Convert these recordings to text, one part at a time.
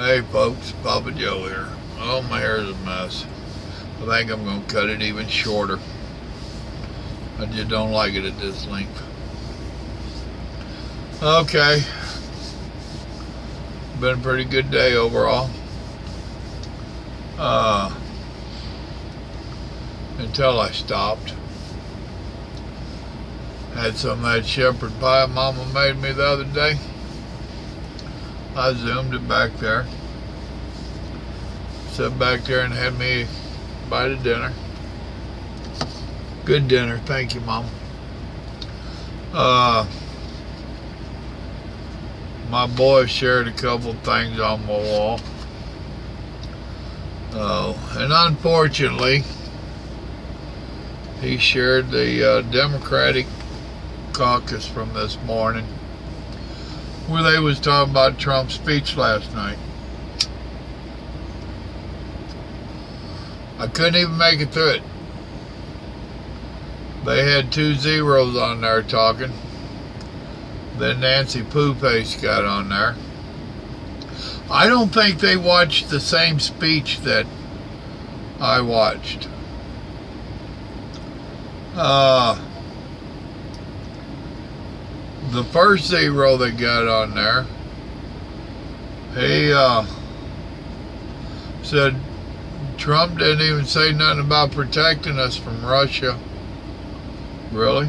Hey folks, Papa Joe here. Oh, my hair is a mess. I think I'm going to cut it even shorter. I just don't like it at this length. Okay. Been a pretty good day overall. Until I stopped. Had some of that shepherd pie Mama made me the other day. I zoomed it back there. Sat back there and had me a bite of dinner. Good dinner, thank you, Mom. My boy shared a couple things on my wall. And unfortunately, he shared the Democratic caucus from this morning, where they was talking about Trump's speech last night. I couldn't even make it through it. They had 2 zeros on there talking. Then Nancy Poo-Paste got on there. I don't think they watched the same speech that I watched. The first zero they got on there, he said Trump didn't even say nothing about protecting us from Russia. Really?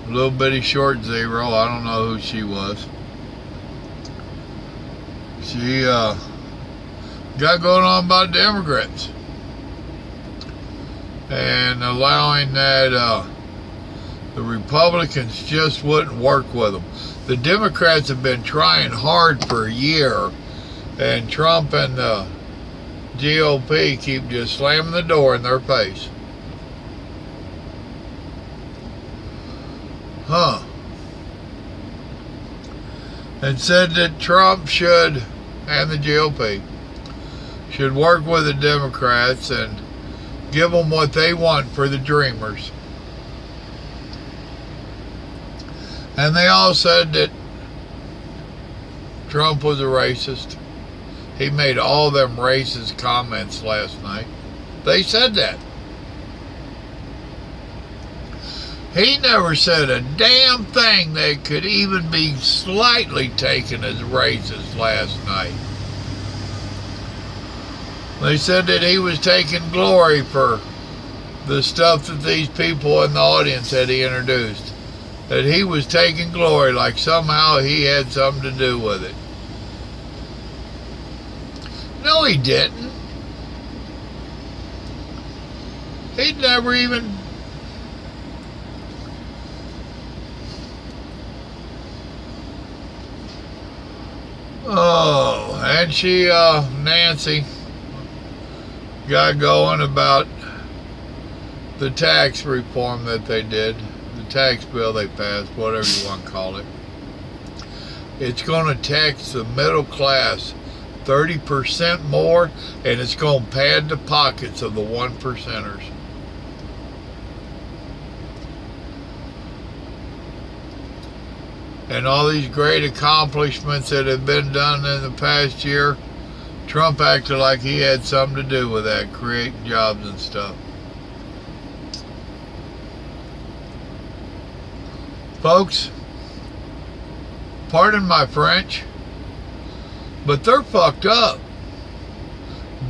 A little bitty short zero. I don't know who she was. She got going on about the immigrants and allowing that the Republicans just wouldn't work with them. The Democrats have been trying hard for a year, and Trump and the GOP keep just slamming the door in their face. And said that Trump should, and the GOP, should work with the Democrats and give them what they want for the dreamers. And they all said that Trump was a racist. He made all them racist comments last night. They said that. He never said a damn thing that could even be slightly taken as racist last night. They said that he was taking glory for the stuff that these people in the audience had introduced. That he was taking glory like somehow he had something to do with it. No, he didn't. He'd never even... Oh, and she, Nancy, got going about the tax reform that they did, the tax bill they passed, whatever you want to call it. It's going to tax the middle class 30% more, and it's going to pad the pockets of the 1%ers. And all these great accomplishments that have been done in the past year, Trump acted like he had something to do with that, creating jobs and stuff. Folks, pardon my French, but they're fucked up.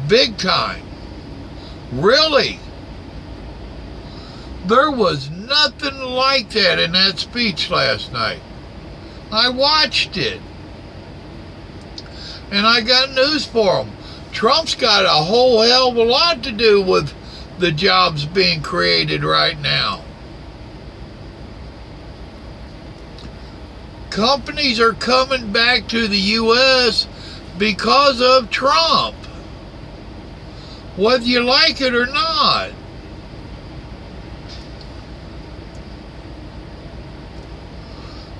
Big time. Really? There was nothing like that in that speech last night. I watched it. And I got news for him. Trump's got a whole hell of a lot to do with the jobs being created right now. Companies are coming back to the U.S. because of Trump. Whether you like it or not.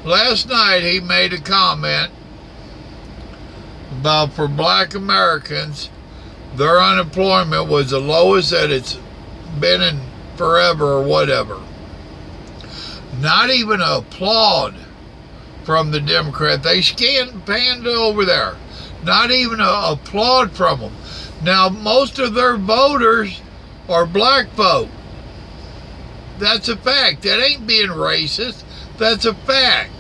Last night he made a comment about for black Americans, their unemployment was the lowest that it's been in forever or whatever. Not even an applaud from the Democrat. They panned over there. Not even an applaud from them. Now, most of their voters are black vote. That's a fact. That ain't being racist. That's a fact.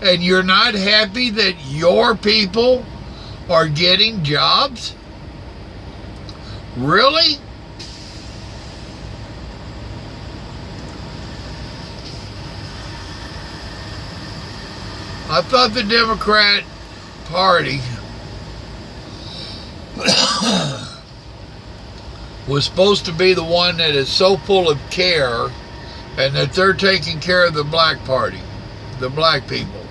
And you're not happy that your people are getting jobs? Really? I thought the Democrat Party was supposed to be the one that is so full of care and that they're taking care of the black party, the black people.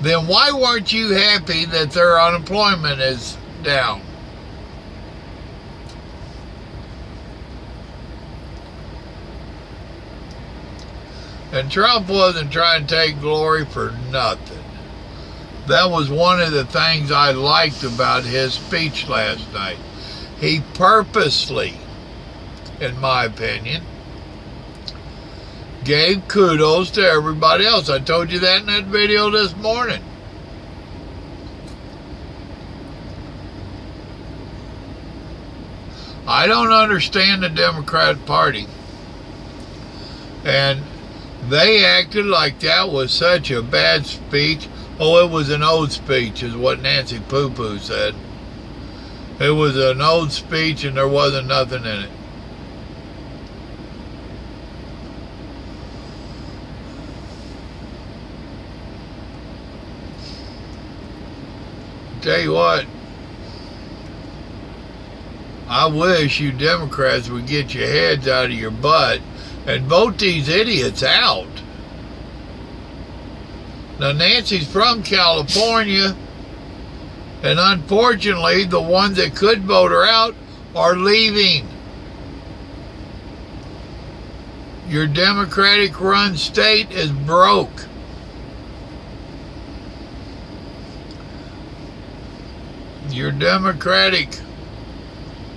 Then why weren't you happy that their unemployment is down? And Trump wasn't trying to take glory for nothing. That was one of the things I liked about his speech last night. He purposely, in my opinion, gave kudos to everybody else. I told you that in that video this morning. I don't understand the Democrat Party. And they acted like that was such a bad speech. Oh, it was an old speech, is what Nancy Poo-Poo said. It was an old speech and there wasn't nothing in it. Tell you what, I wish you Democrats would get your heads out of your butt and vote these idiots out. Now, Nancy's from California, and unfortunately, the ones that could vote her out are leaving. Your Democratic-run state is broke. Your Democratic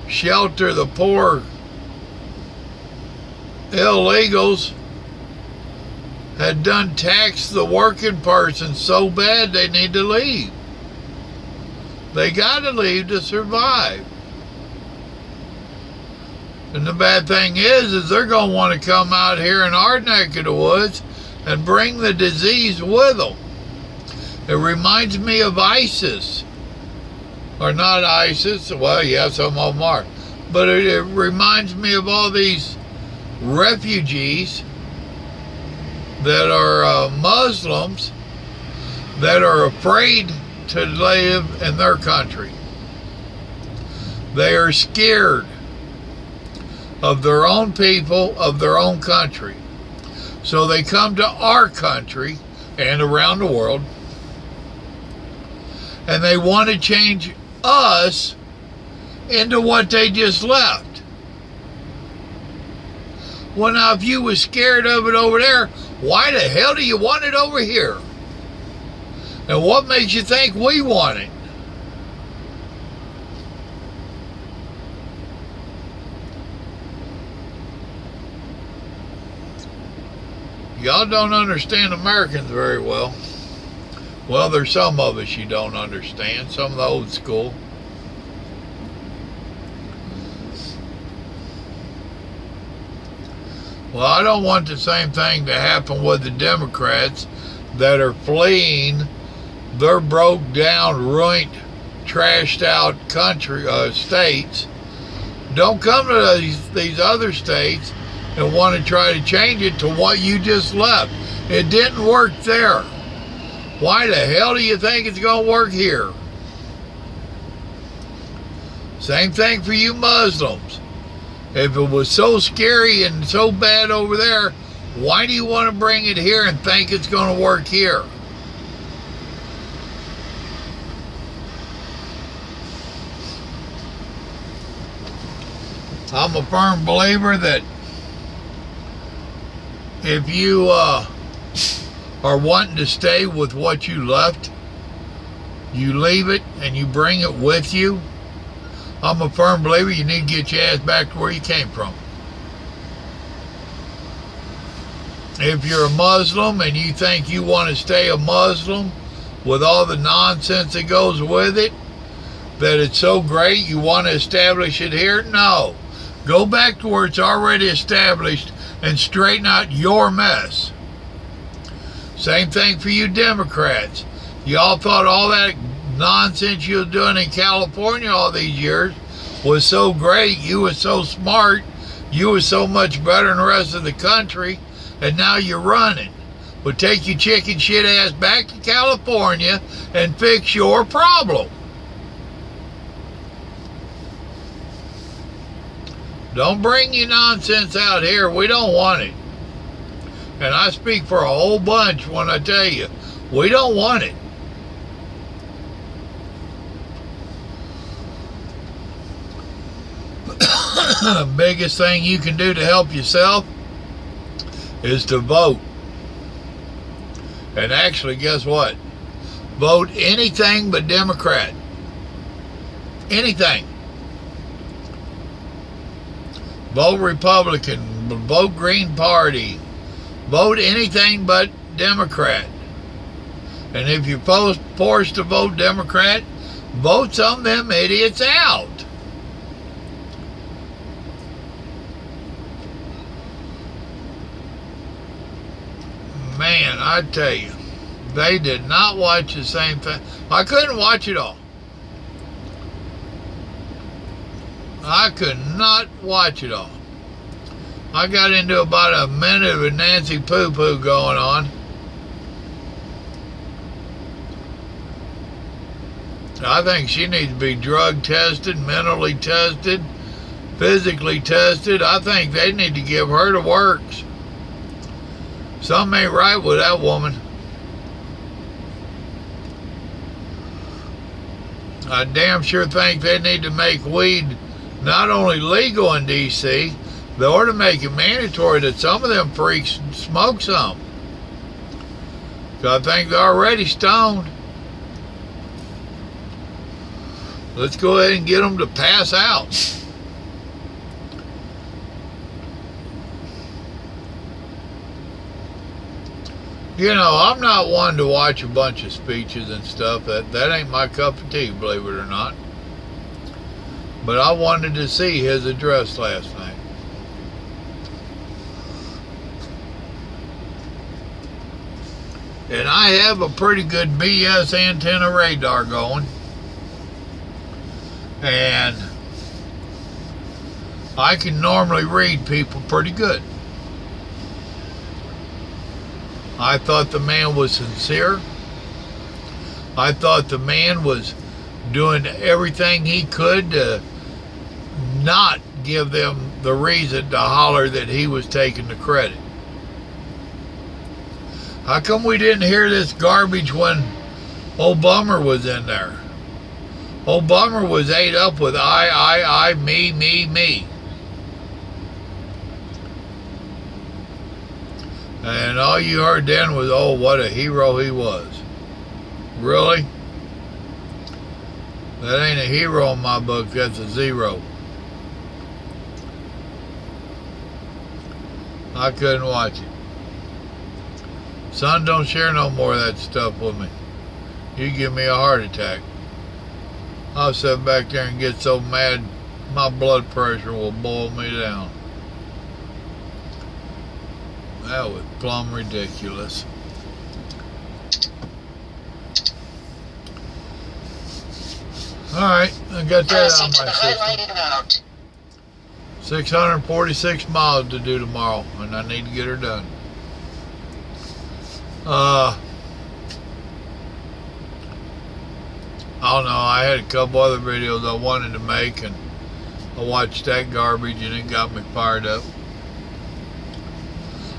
shelter the poor illegals had done taxed the working person so bad they need to leave. They got to leave to survive. And the bad thing is they're going to want to come out here in our neck of the woods and bring the disease with them. It reminds me of ISIS. Or not ISIS, well, yeah, some of them are. But it reminds me of all these refugees that are Muslims that are afraid to live in their country. They are scared of their own people, of their own country. So they come to our country and around the world, and they want to change us into what they just left. Well, now, if you was scared of it over there, why the hell do you want it over here? And what makes you think we want it? Y'all don't understand Americans very well. Well, there's some of us you don't understand, some of the old school. Well, I don't want the same thing to happen with the Democrats that are fleeing their broke down, ruined, trashed out states. Don't come to these other states and want to try to change it to what you just left. It didn't work there. Why the hell do you think it's going to work here? Same thing for you Muslims. If it was so scary and so bad over there, why do you want to bring it here and think it's going to work here? I'm a firm believer that if you are wanting to stay with what you left, you leave it and you bring it with you. I'm a firm believer you need to get your ass back to where you came from. if you're a Muslim and you think you want to stay a Muslim with all the nonsense that goes with it, that it's so great you want to establish it here, no. Go back to where it's already established and straighten out your mess. Same thing for you Democrats. Y'all thought all that nonsense you was doing in California all these years was so great, you were so smart, you were so much better than the rest of the country, and now you're running. Well, take your chicken shit ass back to California and fix your problem. Don't bring your nonsense out here. We don't want it. And I speak for a whole bunch when I tell you, we don't want it. The biggest thing you can do to help yourself is to vote. And actually, guess what? Vote anything but Democrat. Anything. Vote Republican. Vote Green Party. Vote anything but Democrat. And if you're forced to vote Democrat, vote some of them idiots out. Man, I tell you, they did not watch the same thing. I couldn't watch it all. I could not watch it all. I got into about a minute of Nancy poo-poo going on. I think she needs to be drug tested, mentally tested, physically tested. I think they need to give her the works. Something ain't right with that woman. I damn sure think they need to make weed not only legal in D.C., they ought to make it mandatory that some of them freaks smoke some. Because I think they're already stoned. Let's go ahead and get them to pass out. You know, I'm not one to watch a bunch of speeches and stuff. That ain't my cup of tea, believe it or not. But I wanted to see his address last night. And I have a pretty good BS antenna radar going. And I can normally read people pretty good. I thought the man was sincere. I thought the man was doing everything he could to not give them the reason to holler that he was taking the credit. How come we didn't hear this garbage when Obama was in there? Obama was ate up with I, me. And all you heard then was, oh, what a hero he was. Really? That ain't a hero in my book, that's a zero. I couldn't watch it. Son, don't share no more of that stuff with me. You give me a heart attack. I'll sit back there and get so mad my blood pressure will boil me down. That was plumb ridiculous. Alright, I got that out of my system. 646 miles to do tomorrow, and I need to get her done. I don't know, I had a couple other videos I wanted to make, and I watched that garbage and it got me fired up.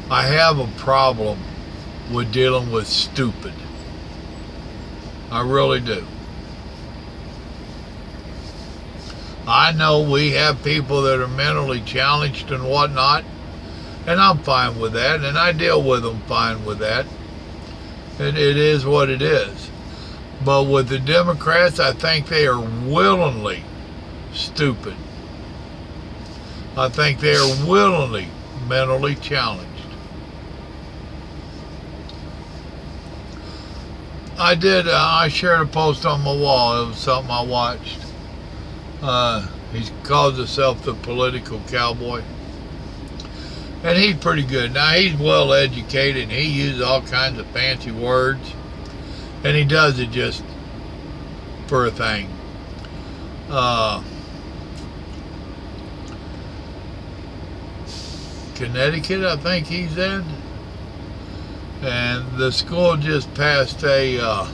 I have a problem with dealing with stupid. I really do. I know we have people that are mentally challenged and whatnot, and I'm fine with that, and I deal with them fine with that. It is what it is. But with the Democrats, I think they are willingly stupid. I think they are willingly mentally challenged. I did. I shared a post on my wall. It was something I watched. He calls himself the political cowboy. And he's pretty good. Now, he's well educated and he uses all kinds of fancy words. And he does it just for a thing. Connecticut, I think he's in. And the school just passed a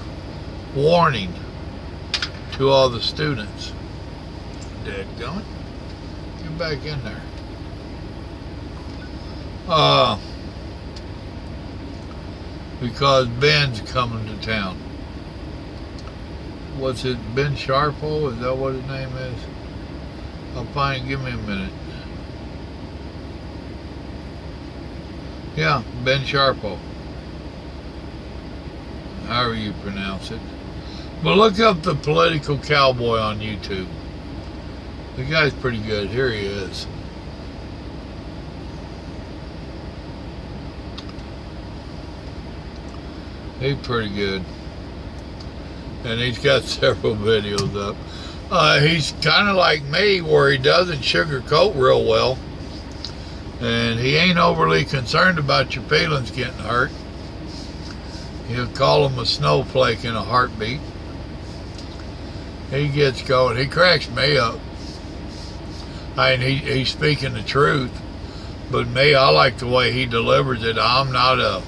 warning to all the students. Dadgummit. Get back in there. Because Ben's coming to town. What's it, Ben Sharpo? Is that what his name is? I'll find, give me a minute. Yeah, Ben Sharpo. However you pronounce it. But look up the political cowboy on YouTube. The guy's pretty good. Here he is. He's pretty good. And he's got several videos up. He's kind of like me, where he doesn't sugarcoat real well. And he ain't overly concerned about your feelings getting hurt. He'll call him a snowflake in a heartbeat. He gets going. He cracks me up. I mean, he's speaking the truth. But me, I like the way he delivers it. I'm not a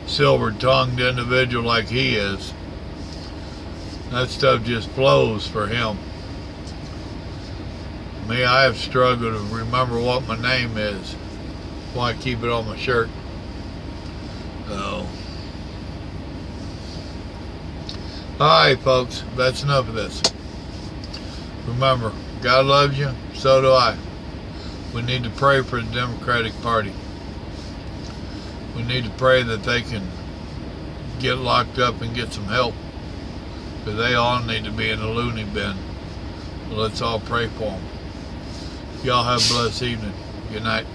silver-tongued individual like he is. That stuff just flows for him. Me, I have struggled to remember what my name is. Why I keep it on my shirt. So, alright folks, that's enough of this. Remember, God loves you, so do I. We need to pray for the Democratic Party. We need to pray that they can get locked up and get some help. Because they all need to be in a loony bin. So let's all pray for them. Y'all have a blessed evening. Good night.